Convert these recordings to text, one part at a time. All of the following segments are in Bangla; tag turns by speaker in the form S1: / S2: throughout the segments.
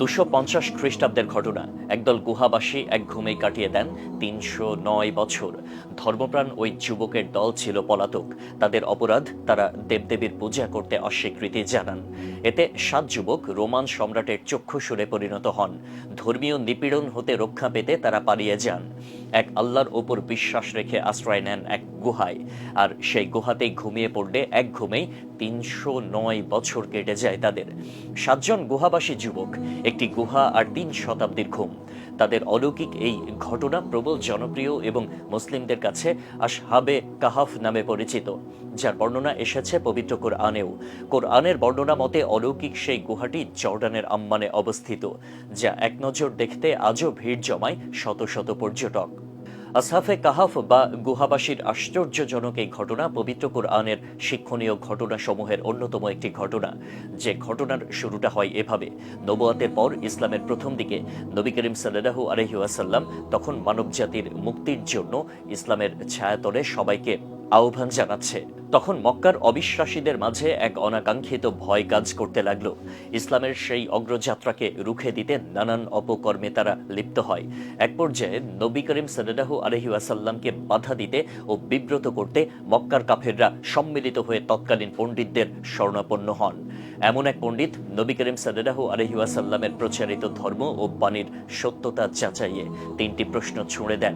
S1: ২৫০ খ্রিস্টাব্দের ঘটনা। একদল গুহাবাসী এক ঘুমেই কাটিয়ে দেন ৩০৯ বছর। ধর্মপ্রাণ ওই যুবকের দল ছিল পলাতক। তাদের অপরাধ, তারা দেবদেবীর পূজা করতে অস্বীকৃতি জানান। এতে ৭ যুবক রোমান সম্রাটের চক্ষুশূলে পরিণত হন। ধর্মীয় নিপীড়ন হতে রক্ষা পেতে তারা পালিয়ে যান। এক আল্লাহর ওপর বিশ্বাস রেখে আশ্রয় নেন এক গুহায়। আর সেই গুহাতেই ঘুমিয়ে পড়লে এক ঘুমেই ৩০৯ বছর কেটে যায় তাদের। ৭ জন গুহাবাসী যুবক, একটি গুহা আর ৩ শতাব্দীর ঘুম। তাদের অলৌকিক এই ঘটনা প্রবল জনপ্রিয় এবং মুসলিমদের কাছে আসহাবে কাহাফ নামে পরিচিত, যার বর্ণনা এসেছে পবিত্র কোরআনেও। কোরআনের বর্ণনা মতে অলৌকিক সেই গুহাটি জর্ডানের আম্মানে অবস্থিত, যা এক নজর দেখতে আজও ভিড় জমায় শত শত পর্যটক। আসহাবে কাহাফ বা গুহাবাসীর আশ্চর্যজনক এই ঘটনা পবিত্র কোরআনের শিক্ষণীয় ঘটনাসমূহের অন্যতম একটি ঘটনা। যে ঘটনার শুরুটা হয় এভাবে: নবুয়াতের পর ইসলামের প্রথম দিকে নবী করিম সাল্লাল্লাহু আলাইহি ওয়াসাল্লাম তখন মানবজাতির মুক্তির জন্য ইসলামের ছায়াতলে সবাইকে আহ্বান জানাচ্ছে। তখন মক্কার অবিশ্বাসীদের মাঝে এক অনাকাঙ্ক্ষিত ভয় কাজ করতে লাগলো। ইসলামের সেই অগ্রযাত্রাকে রুখে দিতে নানান অপকর্মে তারা লিপ্ত হয়। এক পর্যায়ে নবী করিম সাল্লাল্লাহু আলাইহি ওয়াসাল্লামকে বাধা দিতে ও বিব্রত করতে মক্কার কাফেররা সম্মিলিত হয়ে তৎকালীন পণ্ডিতদের শরণাপন্ন হন। এমন এক পণ্ডিত নবী করিম সাল্লাল্লাহু আলাইহি ওয়াসাল্লামের প্রচারিত ধর্ম ও বাণীর সত্যতা যাচাইয়ে ৩টি প্রশ্ন ছুঁড়ে দেন।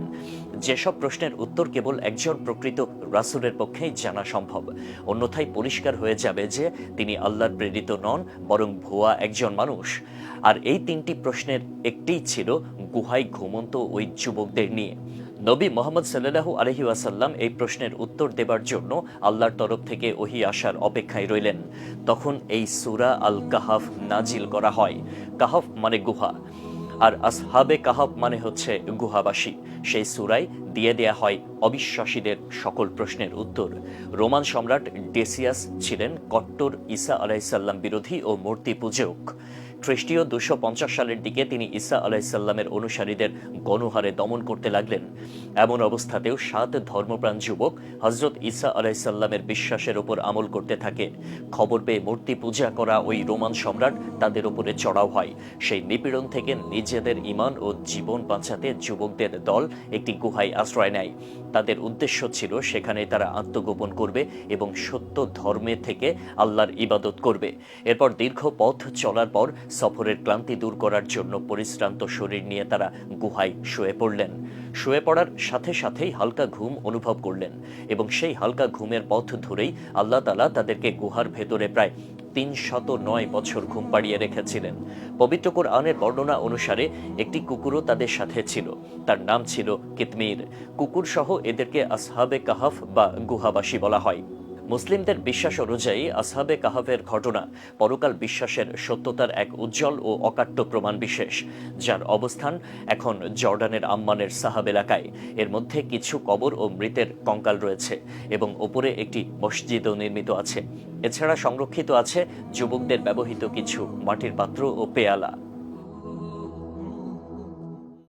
S1: যেসব প্রশ্নের উত্তর কেবল একজন প্রকৃত রাসূলের পক্ষেই জানা সম্ভব। অন্যথায় পরিষ্কার হয়ে যাবে যে তিনি আল্লাহর প্রেরিত নন, বরং ভুয়া একজন মানুষ। আর এই ৩টি প্রশ্নের একটিই ছিল গুহায় ঘুমন্ত ওই যুবকদের নিয়ে। নবী মুহাম্মদ সাল্লাল্লাহু আলাইহি ওয়াসাল্লাম এই প্রশ্নের উত্তর দেবার জন্য আল্লাহর তরফ থেকে ওহী আসার অপেক্ষায় রইলেন। তখন এই সূরা আল কাহাফ নাজিল করা হয়। কাহাফ মানে গুহা, আর আসহাবে কাহাফ মানে হচ্ছে গুহাবাসী। সেই সূরায় দিয়ে দেয়া হয় অবিশ্বাসীদের সকল প্রশ্নের উত্তর। রোমান সম্রাট ডেসিয়াস ছিলেন কট্টর ঈসা আলাইহিসসালাম বিরোধী ও মূর্তি পূজক। খ্রিস্টীয় ২৫০ সালের দিকে তিনি ঈসা আলাইহিসসালামের অনুসারীদের গণহারে দমন করতে লাগলেন। এমন অবস্থাতেও ৭ ধর্মপ্রাণ যুবক হযরত ঈসা আলাইহিসসালামের বিশ্বাসের ওপর আমল করতে থাকে। খবর পেয়ে মূর্তি পূজা করা ওই রোমান সম্রাট তাদের উপরে চড়াও হয়। সেই নিপীড়ন থেকে নিজেদের ঈমান ও জীবন বাঁচাতে যুবকদের দল একটি গুহায় আশ্রয় নেয়। তাদের উদ্দেশ্য ছিল সেখানে তারা আত্মগোপন করবে এবং সত্য ধর্মে থেকে আল্লাহর ইবাদত করবে। এরপর দীর্ঘ পথ চলার পর সফরের ক্লান্তি দূর করার জন্য পরিশ্রান্ত শরীর নিয়ে তারা গুহায় শুয়ে পড়লেন। শুয়ে পড়ার সাথে সাথেই হালকা ঘুম অনুভব করলেন এবং সেই হালকা ঘুমের পথ ধরেই আল্লাহ তাআলা তাদেরকে গুহার ভেতরে প্রায় ৩০৯ বছর ঘুম পাড়িয়ে রেখেছিলেন। পবিত্র কোরআনের বর্ণনা অনুসারে একটি কুকুরও তাদের সাথে ছিল। তার নাম ছিল কিতমির। কুকুর সহ এদেরকে আসহাবে কাহাফ বা গুহাবাসী বলা হয়। মুসলিমদের বিশ্বাস অনুযায়ী আসহাবে কাহাফের ঘটনা পরকাল বিশ্বাসের সত্যতার এক উজ্জ্বল ও অকাট্য প্রমাণ বিশেষ, যার অবস্থান এখন জর্ডানের আম্মানের সাহাব এলাকায়। এর মধ্যে কিছু কবর ও মৃতের কঙ্কাল রয়েছে এবং ওপরে একটি মসজিদও নির্মিত আছে। এছাড়া সংরক্ষিত আছে যুবকদের ব্যবহৃত কিছু মাটির পাত্র ও পেয়ালা।